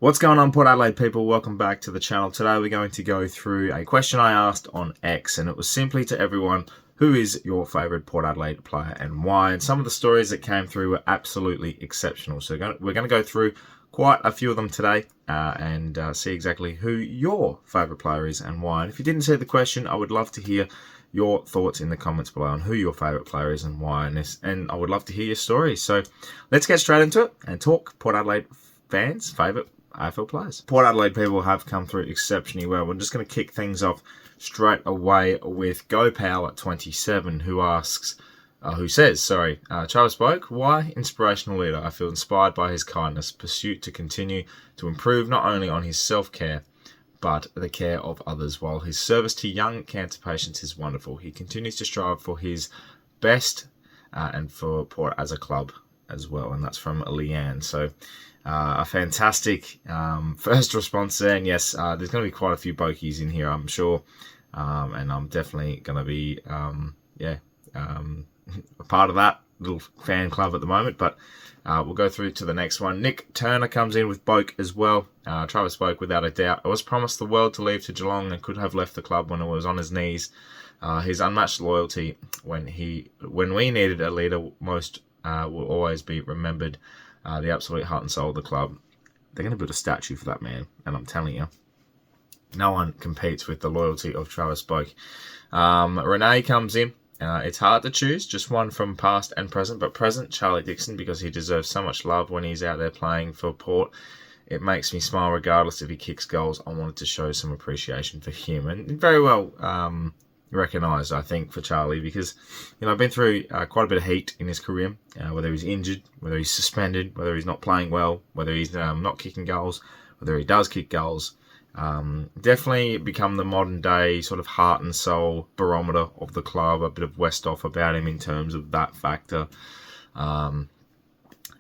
What's going on, Port Adelaide people? Welcome back to the channel. Today we're going to go through a question I asked on X, and it was simply to everyone, who is your favourite Port Adelaide player and why? And some of the stories that came through were absolutely exceptional. So we're going to go through quite a few of them today and see exactly who your favourite player is and why. And if you didn't see the question, I would love to hear your thoughts in the comments below on who your favourite player is and why. And I would love to hear your stories. So let's get straight into it and talk Port Adelaide fans' favourite AFL players. Port Adelaide people have come through exceptionally well. We're just going to kick things off straight away with GoPower27, who says, Travis Boak, why inspirational leader? I feel inspired by his kindness, pursuit to continue to improve not only on his self-care, but the care of others, while his service to young cancer patients is wonderful. He continues to strive for his best and for Port as a club as well. And that's from Leanne. So a fantastic first response there. And yes, there's going to be quite a few Bokies in here, I'm sure. And I'm definitely going to be, a part of that little fan club at the moment. But we'll go through to the next one. Nick Turner comes in with Boak as well. Travis Boak, without a doubt. I was promised the world to leave to Geelong and could have left the club when it was on his knees. His unmatched loyalty when we needed a leader most will always be remembered. The absolute heart and soul of the club. They're going to build a statue for that man, and I'm telling you, no one competes with the loyalty of Travis Boak. Renee comes in. It's hard to choose, just one from past and present, but present, Charlie Dixon, because he deserves so much love when he's out there playing for Port. It makes me smile regardless if he kicks goals. I wanted to show some appreciation for him, and very well recognised, I think, for Charlie, because I've been through quite a bit of heat in his career, whether he's injured, whether he's suspended, whether he's not playing well, whether he's not kicking goals, whether he does kick goals. Definitely become the modern day sort of heart and soul barometer of the club. A bit of West off about him in terms of that factor. And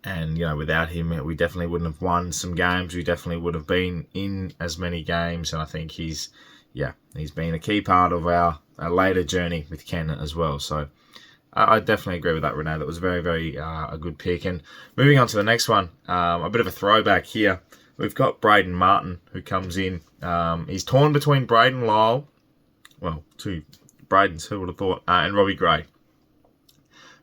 without him, we definitely wouldn't have won some games. We definitely would have been in as many games. And I think he's been a key part of our later journey with Ken as well. So I definitely agree with that, Renee. That was very, very a good pick. And moving on to the next one, a bit of a throwback here. We've got Braden Martin, who comes in. He's torn between Braden Lyle, well, two Bradens, who would have thought, and Robbie Gray.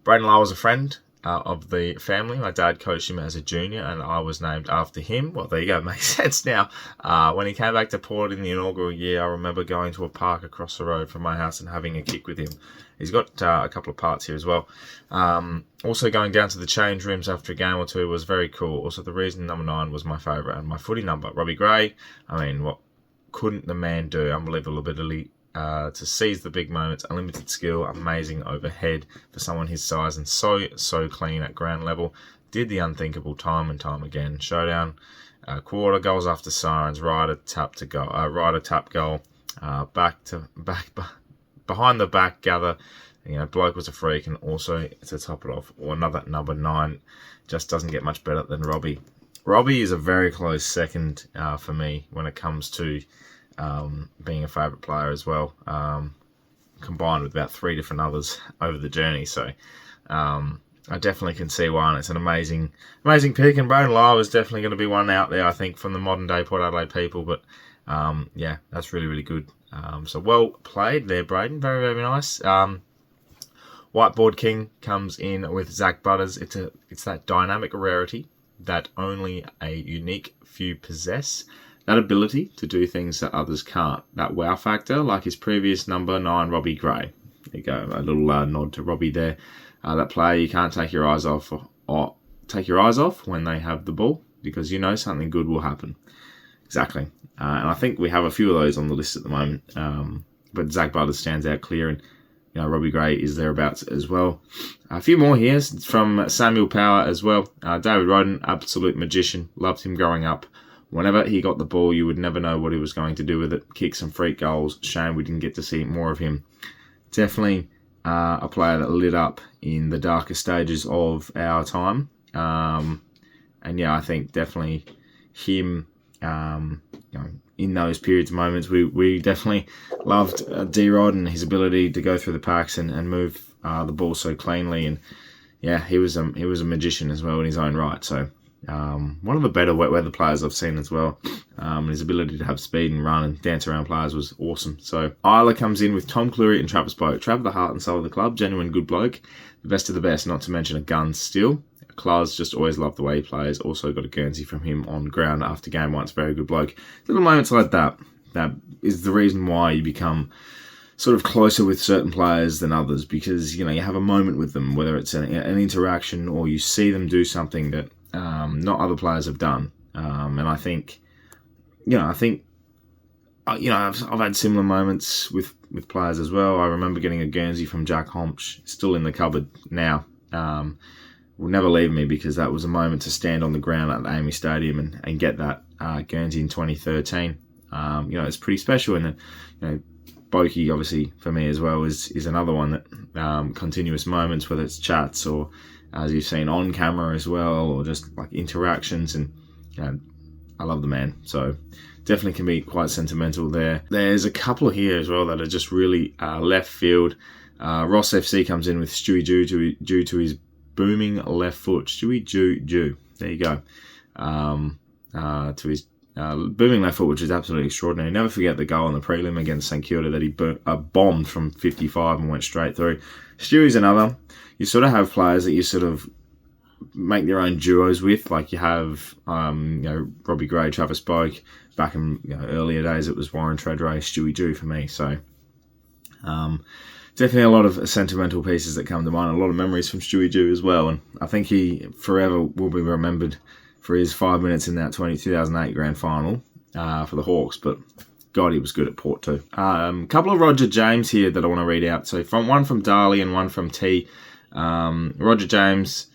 Braden Lyle was a friend of the family. My dad coached him as a junior, and I was named after him. Well, there you go, makes sense now. When he came back to Port in the inaugural year, I remember going to a park across the road from my house and having a kick with him. He's got a couple of parts here as well. Also going down to the change rooms after a game or two was very cool. Also, the reason number 9 was my favourite and my footy number. Robbie Gray, I mean, what couldn't the man do? Unbelievable ability to seize the big moments, unlimited skill, amazing overhead for someone his size, and so clean at ground level. Did the unthinkable time and time again. Showdown, quarter, goals after sirens, rider tap goal, behind the back gather. Bloke was a freak, and also to top it off, another number 9 just doesn't get much better than Robbie. Robbie is a very close second for me when it comes to being a favourite player as well, combined with about 3 different others over the journey. So I definitely can see why, and it's an amazing pick. And Braden Lyle is definitely going to be one out there, I think, from the modern day Port Adelaide people. But that's really, really good. So well played there, Braden. Very, very nice. Whiteboard King comes in with Zach Butters. It's that dynamic rarity that only a unique few possess. That ability to do things that others can't. That wow factor, like his previous number 9, Robbie Gray. There you go, a little nod to Robbie there. That player you can't take your eyes off or take your eyes off when they have the ball, because something good will happen. Exactly. And I think we have a few of those on the list at the moment. But Zach Butters stands out clear, and Robbie Gray is thereabouts as well. A few more here from Samuel Power as well. David Roden, absolute magician. Loved him growing up. Whenever he got the ball, you would never know what he was going to do with it. Kick some freak goals. Shame we didn't get to see more of him. Definitely a player that lit up in the darker stages of our time. I think definitely him, in those periods, moments, we definitely loved D-Rod and his ability to go through the packs and move the ball so cleanly. And he was a magician as well in his own right. So One of the better wet weather players I've seen as well. His ability to have speed and run and dance around players was awesome. So Isla comes in with Tom Cleary and Travis Boak. Trav, the heart and soul of the club, genuine good bloke, the best of the best, not to mention a gun still. Klaus just always loved the way he plays. Also got a Guernsey from him on ground after game once. Very good bloke. Little moments like that is the reason why you become sort of closer with certain players than others, because you have a moment with them, whether it's an interaction or you see them do something that not other players have done. And I think I've had similar moments with players as well. I remember getting a Guernsey from Jack Homsch, still in the cupboard now. Will never leave me, because that was a moment to stand on the ground at the AAMI Stadium and get that Guernsey in 2013. It's pretty special. And then, Boakey, obviously, for me as well, is another one that continuous moments, whether it's chats or, as you've seen, on camera as well, or just like interactions. And I love the man. So definitely can be quite sentimental there. There's a couple here as well that are just really left field. Ross FC comes in with Stewie due to his booming left foot. Stewie Jew. There you go. To his booming left foot, which is absolutely extraordinary. Never forget the goal in the prelim against St Kilda that he bombed from 55 and went straight through. Stewie's another. You sort of have players that you sort of make their own duos with, like you have Robbie Gray, Travis Boak. Back in earlier days, it was Warren Treadray, Stewie Jew for me. So definitely a lot of sentimental pieces that come to mind, a lot of memories from Stewie Jew as well. And I think he forever will be remembered for his 5 minutes in that 2008 grand final for the Hawks. But God, he was good at Port too. Couple of Roger James here that I want to read out. So one from Darley and one from T. Roger James,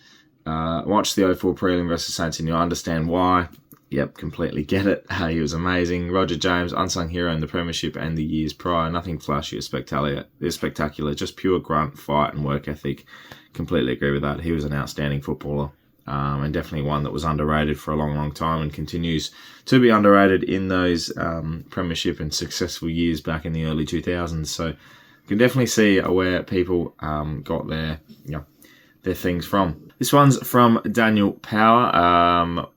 watched the 04 prelim versus Saints and you'll understand why. Yep, completely get it. He was amazing. Roger James, unsung hero in the premiership and the years prior. Nothing flashy or spectacular. Just pure grunt, fight and work ethic. Completely agree with that. He was an outstanding footballer. And definitely one that was underrated for a long, long time and continues to be underrated in those premiership and successful years back in the early 2000s. So you can definitely see where people got their things from. This one's from Daniel Power.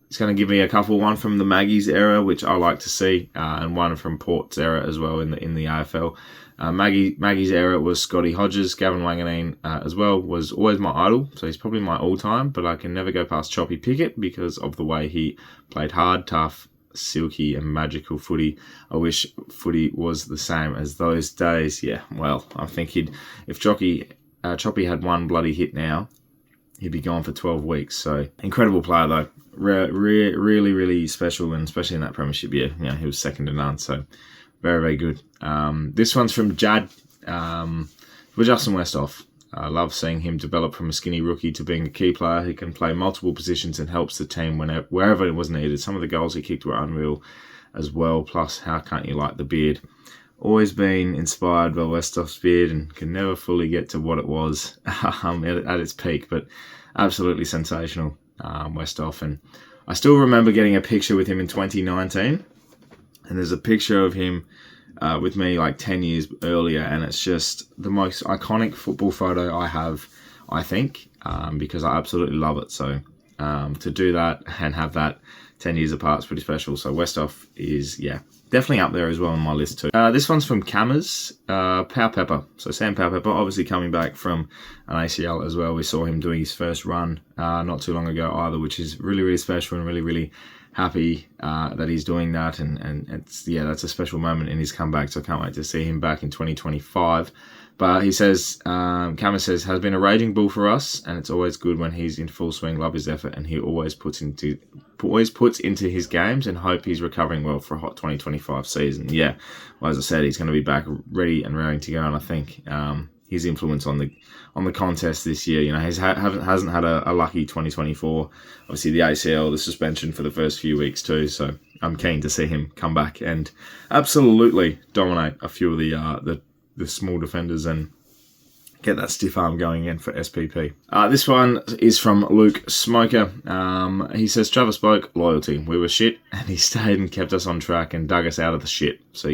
It's going to give me a couple. One from the Maggie's era, which I like to see, and one from Port's era as well in the AFL. Maggie's era was Scotty Hodges. Gavin Wanganeen as well was always my idol, so he's probably my all-time, but I can never go past Choppy Pickett because of the way he played hard, tough, silky and magical footy. I wish footy was the same as those days. Yeah, well, I think if Choppy had one bloody hit now, he'd be gone for 12 weeks. So incredible player though. Really, really special, and especially in that premiership year, he was second to none. So very, very good. This one's from Jad for Justin Westhoff. I love seeing him develop from a skinny rookie to being a key player who can play multiple positions and helps the team wherever it was needed. Some of the goals he kicked were unreal as well. Plus, how can't you like the beard? Always been inspired by Westhoff's beard and can never fully get to what it was at its peak, but absolutely sensational. Westhoff, and I still remember getting a picture with him in 2019, and there's a picture of him with me like 10 years earlier, and it's just the most iconic football photo I have, I think, because I absolutely love it. So to do that and have that 10 years apart is pretty special. So Westhoff is definitely up there as well on my list too. This one's from Cammers, Pow Pepper. So Sam Pow Pepper, obviously coming back from an ACL as well. We saw him doing his first run not too long ago either, which is really, really special and really, really happy that he's doing that. And it's that's a special moment in his comeback. So I can't wait to see him back in 2025. But he says, Cameron says, has been a raging bull for us, and it's always good when he's in full swing. Love his effort, and he always puts into his games, and hope he's recovering well for a hot 2025 season. Yeah, well, as I said, he's going to be back ready and raring to go, and I think his influence on the contest this year, he hasn't had a lucky 2024. Obviously, the ACL, the suspension for the first few weeks too. So I'm keen to see him come back and absolutely dominate a few of the small defenders and get that stiff arm going again for SPP. This one is from Luke Smoker. He says, Travis Boak, loyalty. We were shit, and he stayed and kept us on track and dug us out of the shit. So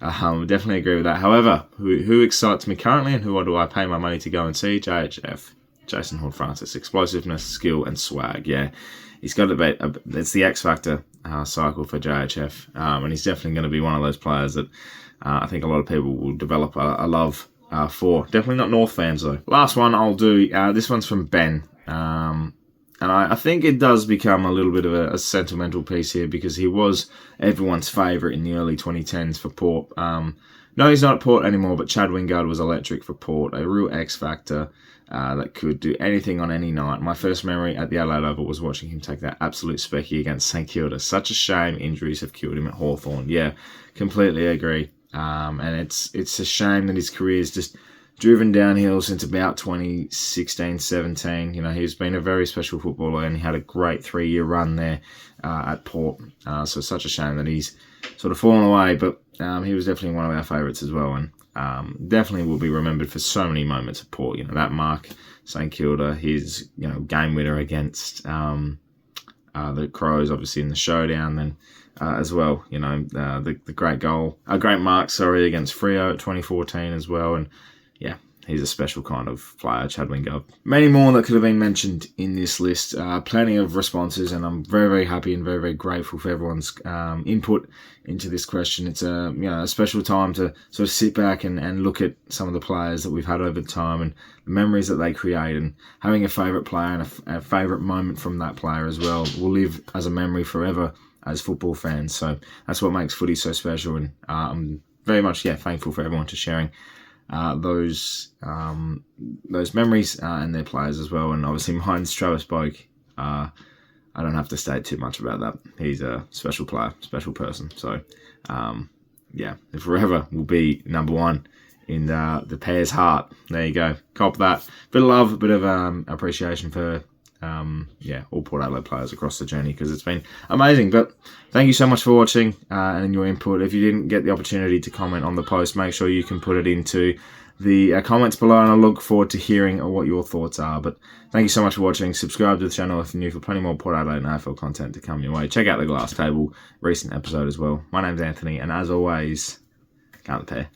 definitely agree with that. However, who excites me currently and who do I pay my money to go and see? JHF. Jason Horne-Francis. Explosiveness, skill, and swag. Yeah, he's got it's the X Factor cycle for JHF, and he's definitely going to be one of those players that I think a lot of people will develop a love for. Definitely not North fans, though. Last one I'll do, this one's from Ben. And I think it does become a little bit of a sentimental piece here because he was everyone's favourite in the early 2010s for Port. No, he's not at Port anymore, but Chad Wingard was electric for Port. A real X factor that could do anything on any night. My first memory at the Adelaide Oval was watching him take that absolute specky against St Kilda. Such a shame injuries have killed him at Hawthorn. Yeah, completely agree. And it's a shame that his career's just driven downhill since about 2016-17. You know, he's been a very special footballer and he had a great 3-year run there at Port. So such a shame that he's sort of fallen away, but he was definitely one of our favourites as well, and definitely will be remembered for so many moments at Port. You know, that mark, St Kilda, his game winner against the Crows, obviously in the showdown, then as well. You know, the great mark, against Freo at 2014 as well, and yeah, he's a special kind of player, Chad Wingard. Many more that could have been mentioned in this list. Plenty of responses, and I'm very, very happy and very, very grateful for everyone's input into this question. It's a special time to sort of sit back and look at some of the players that we've had over time and the memories that they create, and having a favourite player and a favourite moment from that player as well will live as a memory forever as football fans. So that's what makes footy so special, and I'm very much thankful for everyone to sharing those memories and their players as well. And obviously mine's Travis Boak. I don't have to state too much about that. He's a special player, special person. So forever will be number one in the pair's heart. There you go. Cop that. Bit of love, a bit of appreciation for all Port Adelaide players across the journey, because it's been amazing. But thank you so much for watching and your input. If you didn't get the opportunity to comment on the post, make sure you can put it into the comments below, and I look forward to hearing what your thoughts are. But thank you so much for watching. Subscribe to the channel if you're new for plenty more Port Adelaide and AFL content to come your way. Check out the Glass Table recent episode as well. My name's Anthony, and as always, count the pair.